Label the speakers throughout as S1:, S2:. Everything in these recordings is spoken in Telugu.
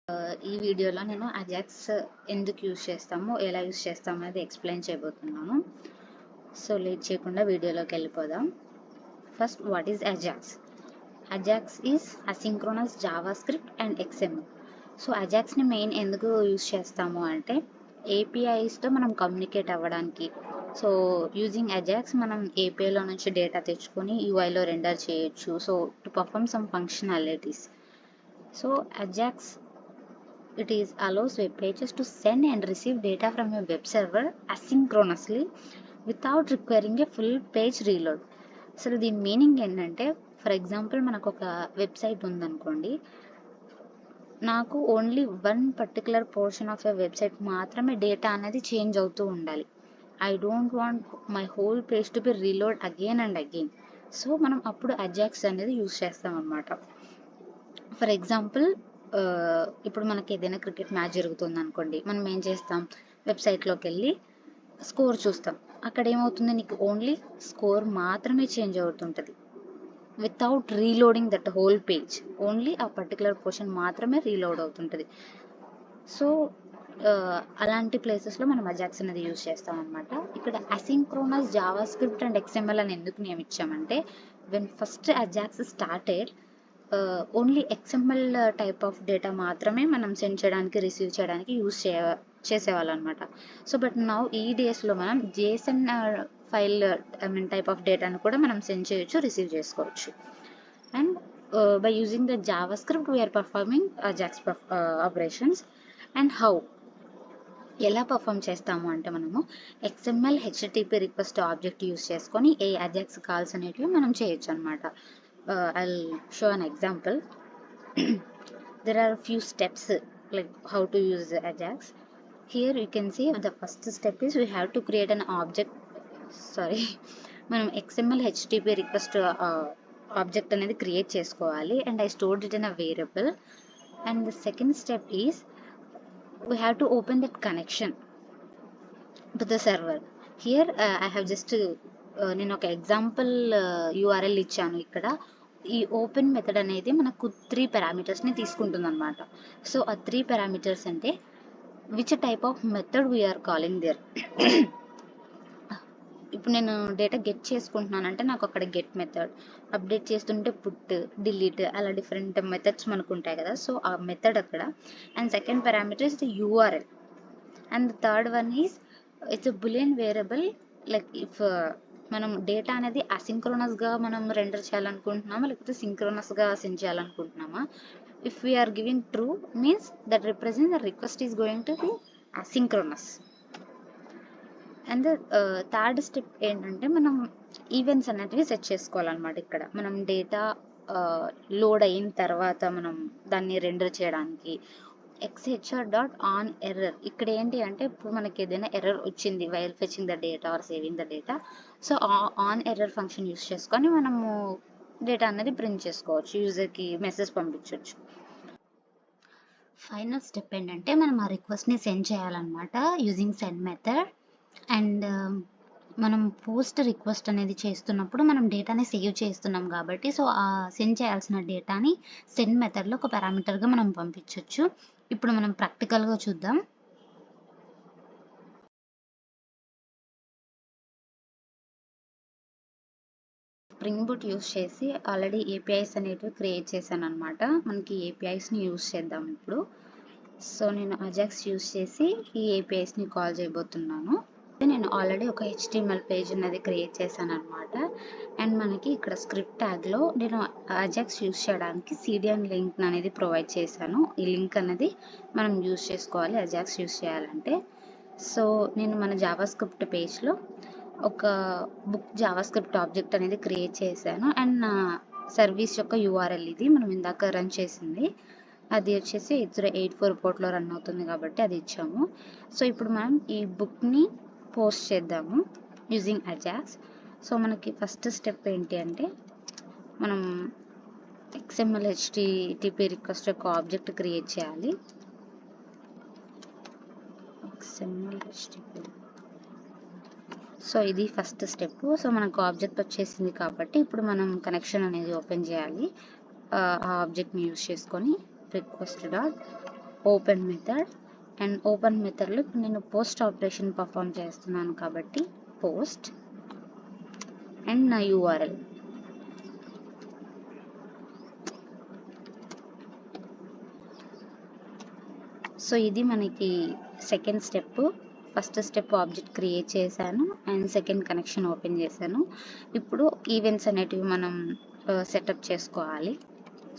S1: ఈ వీడియోలో నేను అజాక్స్ ఎందుకు యూజ్ చేస్తామో ఎలా యూజ్ చేస్తామో అనేది ఎక్స్ప్లెయిన్ చేయబోతున్నాను. సో లేట్ చేయకుండా వీడియోలోకి వెళ్ళిపోదాం. First, what is Ajax? Ajax is asynchronous JavaScript and XML. So అజాక్స్ని మెయిన్ ఎందుకు యూజ్ చేస్తాము అంటే ఏపీఐస్తో మనం కమ్యూనికేట్ అవ్వడానికి. సో యూజింగ్ అజాక్స్ మనం ఏపీఐలో నుంచి డేటా తెచ్చుకొని యూఐలో రెండర్ చేయొచ్చు. So to perform some functionalities. So Ajax allows web pages to send and receive data from a web server asynchronously without requiring a full page reload. So దీని మీనింగ్ ఏంటంటే, ఫర్ ఎగ్జాంపుల్ మనకు ఒక వెబ్సైట్ ఉందనుకోండి, నాకు only one particular portion of a website మాత్రమే డేటా అనేది చేంజ్ అవుతూ ఉండాలి. I don't want my whole page to be reload again and again. So మనం అప్పుడు అజాక్స్ అనేది యూజ్ చేస్తాం అన్నమాట. ఫర్ ఎగ్జాంపుల్, ఇప్పుడు మనకి ఏదైనా క్రికెట్ మ్యాచ్ జరుగుతుంది అనుకోండి, మనం ఏం చేస్తాం, వెబ్సైట్లోకి వెళ్ళి స్కోర్ చూస్తాం. అక్కడ ఏమవుతుంది, నీకు ఓన్లీ స్కోర్ మాత్రమే చేంజ్ అవుతుంటుంది without reloading that whole page. Only ఆ పర్టికులర్ పోర్షన్ మాత్రమే రీలోడ్ అవుతుంటుంది. సో అలాంటి ప్లేసెస్లో మనం అజాక్స్ అనేది యూజ్ చేస్తాం అనమాట. ఇక్కడ asynchronous JavaScript and XML అని ఎందుకు నియమించామంటే, when first Ajax started only XML type of data మాత్రమే మనం సెండ్ చేయడానికి, రిసీవ్ చేయడానికి యూజ్ చేసేవాళ్ళు అనమాట. సో బట్ నౌ ఈ డేస్లో మనం JSON ఫైల్ టైప్ ఆఫ్ డేటాను కూడా మనం సెండ్ చేయొచ్చు, రిసీవ్ చేసుకోవచ్చు. And by using the JavaScript we're performing Ajax operations. And how, ఎలా పర్ఫామ్ చేస్తాము అంటే, మనము XML HTTP request object use చేసుకొని ఏ అజాక్స్ కాల్స్ అనేటివి మనం చేయొచ్చు అనమాట. I'll show an example. There are a few steps like how to use Ajax. Here you can see the first step is we have to create an object. మనం XML HTTP రిక్వెస్ట్ ఆబ్జెక్ట్ అనేది క్రియేట్ చేసుకోవాలి, and I stored it in a variable. And the second step is we have to open that connection to the server. Here I have just నేను ఒక ఎగ్జాంపుల్ URL ఇచ్చాను. ఇక్కడ ఈ ఓపెన్ మెథడ్ అనేది మనకు 3 పారామీటర్స్ని తీసుకుంటుంది అనమాట. సో ఆ 3 పారామీటర్స్ అంటే which type of method we're calling there. ఇప్పుడు నేను డేటా గెట్ చేసుకుంటున్నానంటే నాకు అక్కడ గెట్ మెథడ్, అప్డేట్ చేస్తుంటే పుట్, డిలీట్, అలా డిఫరెంట్ మెథడ్స్ మనకు ఉంటాయి కదా. సో ఆ మెథడ్ అక్కడ. And second parameter is the URL. And third one is it's a boolean variable. Like if మనం డేటా అనేది అసింక్రోనస్గా మనం రెండర్ చేయాలనుకుంటున్నామా, లేకపోతే సింక్రోనస్గా సెండ్ చేయాలనుకుంటున్నామా. If we're giving true means that represent the request is going to be asynchronous. And third step ఏంటంటే, మనం ఈవెంట్స్ అనేటివి సెట్ చేసుకోవాలన్నమాట. ఇక్కడ మనం డేటా లోడ్ అయిన తర్వాత మనం దాన్ని రెండర్ చేయడానికి xhr.onError. ఇక్కడ ఏంటి అంటే, ఇప్పుడు మనకి ఏదైనా ఎర్రర్ వచ్చింది while fetching the data or saving the data. So onError function use చేసుకొని మనము డేటా అనేది ప్రింట్ చేసుకోవచ్చు, యూజర్కి మెసేజ్ పంపించవచ్చు. ఫైనల్ స్టెప్ ఏంటంటే, మనం ఆ రిక్వెస్ట్ని సెండ్ చేయాలన్నమాట యూజింగ్ సెండ్ మెథడ్. అండ్ మనం పోస్ట్ రిక్వెస్ట్ అనేది చేస్తున్నప్పుడు మనం డేటాని సేవ్ చేస్తున్నాం కాబట్టి, సో ఆ సెండ్ చేయాల్సిన డేటాని సెండ్ మెథడ్లో ఒక పారామీటర్గా మనం పంపించవచ్చు. ఇప్పుడు మనం ప్రాక్టికల్గా చూద్దాం. స్ప్రింగ్ బూట్ యూస్ చేసి ఆల్రెడీ APIs అనేటివి క్రియేట్ చేశాను అనమాట. మనకి APIస్ని యూస్ చేద్దాం ఇప్పుడు. సో నేను అజాక్స్ యూస్ చేసి ఈ APIస్ని కాల్ చేయబోతున్నాను. నేను ఆల్రెడీ ఒక HTML పేజ్ అనేది క్రియేట్ చేశాను అనమాట. అండ్ మనకి ఇక్కడ స్క్రిప్ట్ ట్యాగ్లో నేను అజాక్స్ యూస్ చేయడానికి CDN లింక్ అనేది ప్రొవైడ్ చేశాను. ఈ లింక్ అనేది మనం యూస్ చేసుకోవాలి అజాక్స్ యూస్ చేయాలంటే. సో నేను మన జావా స్క్రిప్ట్ పేజ్లో ఒక బుక్ జావా స్క్రిప్ట్ ఆబ్జెక్ట్ అనేది క్రియేట్ చేశాను. అండ్ నా సర్వీస్ యొక్క URL ఇది మనం ఇందాక రన్ చేసింది. అది వచ్చేసి 8084 పోర్ట్లో రన్ అవుతుంది కాబట్టి అది ఇచ్చాము. సో ఇప్పుడు మనం ఈ బుక్ని పోస్ట్ చేద్దాము యూజింగ్ అజాక్స్. సో మనకి ఫస్ట్ స్టెప్ ఏంటి అంటే, మనం XML HTTP రిక్వెస్ట్ యొక్క ఆబ్జెక్ట్ క్రియేట్ చేయాలి. XML HTTP. సో ఇది ఫస్ట్ స్టెప్. సో మనకు ఆబ్జెక్ట్ వచ్చేసింది కాబట్టి ఇప్పుడు మనం కనెక్షన్ అనేది ఓపెన్ చేయాలి. ఆ ఆబ్జెక్ట్ని యూజ్ చేసుకొని request dot open method. And open మెథడ్లో ఇప్పుడు నేను పోస్ట్ ఆపరేషన్ పర్ఫామ్ చేస్తున్నాను కాబట్టి పోస్ట్ అండ్ నా URL. సో ఇది మనకి second step. First step object create చేశాను అండ్ సెకండ్ కనెక్షన్ ఓపెన్ చేశాను. ఇప్పుడు ఈవెంట్స్ అనేటివి మనం సెటప్ చేసుకోవాలి.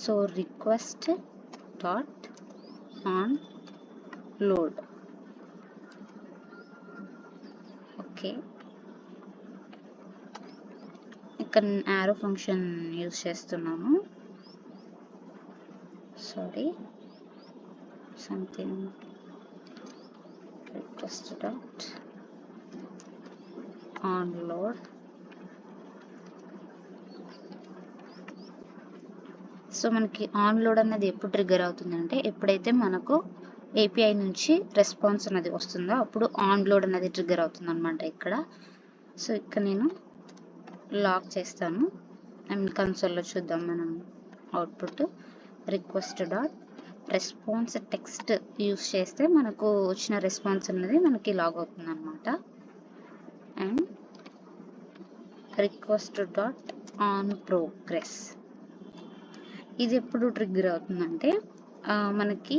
S1: So request dot on load. Okay, ఇక్కడ యారో ఫంక్షన్ యూజ్ చేస్తున్నాను. Sorry, something request dot on load. So మనకి ఆన్ లోడ్ అన్నది ఎప్పుడు ట్రిగ్గర్ అవుతుందంటే ఎప్పుడైతే మనకు API నుంచి రెస్పాన్స్ అనేది వస్తుందో అప్పుడు ఆన్ లోడ్ అనేది ట్రిగ్గర్ అవుతుంది అనమాట ఇక్కడ. సో ఇక్కడ నేను లాక్ చేస్తాను. కన్సోల్లో చూద్దాం మనం output. Request dot response text use చేస్తే మనకు వచ్చిన రెస్పాన్స్ అనేది మనకి లాగ్ అవుతుంది అనమాట. And request dot on progress ఇది ఎప్పుడు ట్రిగ్గర్ అవుతుందంటే మనకి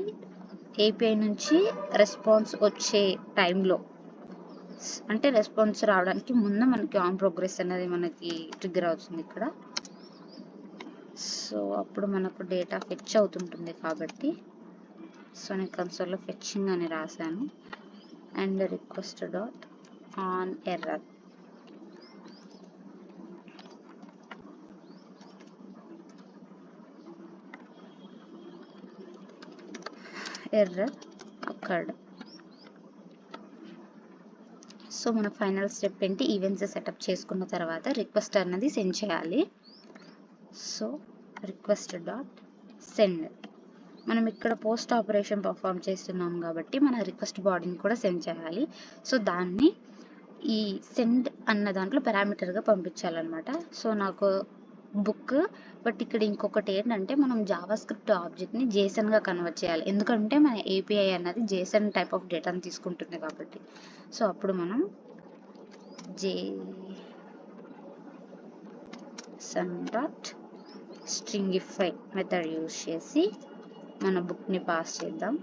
S1: API నుంచి రెస్పాన్స్ వచ్చే టైంలో, అంటే రెస్పాన్స్ రావడానికి ముందు మనకి ఆన్ ప్రోగ్రెస్ అనేది మనకి ట్రిగ్గర్ అవుతుంది ఇక్కడ. సో అప్పుడు మనకు డేటా ఫెచ్ అవుతుంటుంది కాబట్టి సో నేను కన్సోల్లో ఫెచ్చింగ్ అని రాశాను. And request dot on error. Error occurred. So మన ఫైనల్ స్టెప్ ఏంటి, ఈవెంట్స్ సెటప్ చేసుకున్న తర్వాత రిక్వెస్ట్ అన్నది సెండ్ చేయాలి. So request dot send. మనం ఇక్కడ పోస్ట్ ఆపరేషన్ పర్ఫామ్ చేస్తున్నాం కాబట్టి మన రిక్వెస్ట్ బాడీని కూడా సెండ్ చేయాలి. సో దాన్ని ఈ సెండ్ అన్న దాంట్లో పారామీటర్గా పంపించాలన్నమాట. సో నాకు బుక్, బట్ ఇక్కడ ఇంకొకటి ఏంటంటే మనం జావాస్క్రిప్ట్ ఆబ్జెక్ట్ని జేసన్గా కన్వర్ట్ చేయాలి. ఎందుకంటే మన API అన్నది జేసన్ టైప్ ఆఫ్ డేటాను తీసుకుంటుంది కాబట్టి. సో అప్పుడు మనం json డాట్ స్ట్రింగిఫై మెథడ్ యూజ్ చేసి మన బుక్ని పాస్ చేద్దాం.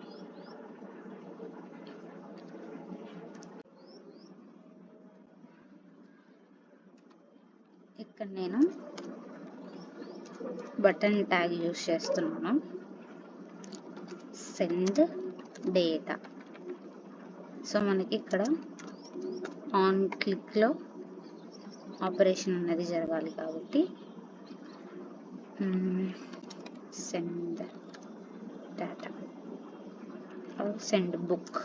S1: ఇక్కడ నేను బటన్ ట్యాగ్ యూజ్ చేస్తున్నాను. Send data. సో మనకి ఇక్కడ ఆన్ క్లిక్లో ఆపరేషన్ అనేది జరగాలి కాబట్టి send data send book.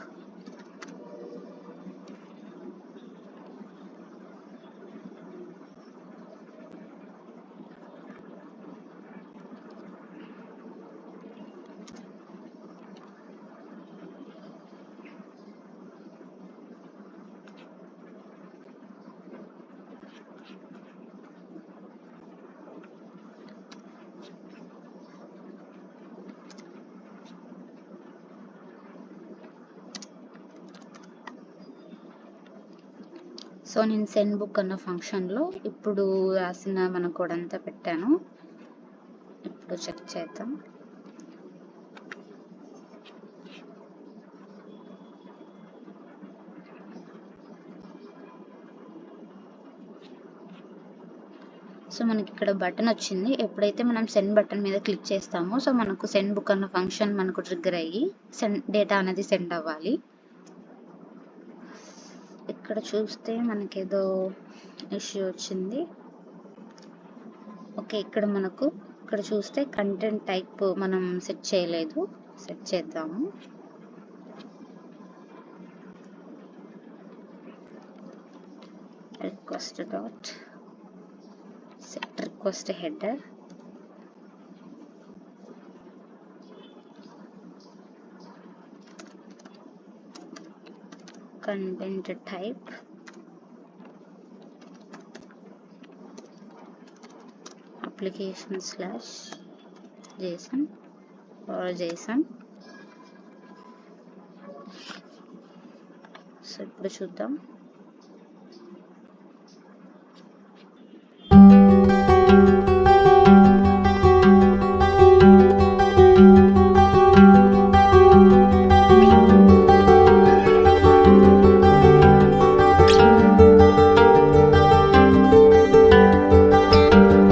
S1: So నేను సెండ్ బుక్ అన్న ఫంక్షన్లో ఇప్పుడు రాసిన మన కోడ్ అంతా పెట్టాను. ఇప్పుడు చెక్ చేద్దాం. సో మనకి ఇక్కడ బటన్ వచ్చింది. ఎప్పుడైతే మనం సెండ్ బటన్ మీద క్లిక్ చేస్తామో సో మనకు సెండ్ బుక్ అన్న ఫంక్షన్ మనకు ట్రిగ్గర్ అయ్యి డేటా అనేది సెండ్ అవ్వాలి. ఇక్కడ చూస్తే మనకి ఏదో ఇష్యూ వచ్చింది. ఓకే, ఇక్కడ చూస్తే కంటెంట్ టైప్ మనం సెట్ చేయలేదు. సెట్ చేద్దాము. Request dot set request header. content type application/json or JSON. So ఇప్పుడు చూద్దాం.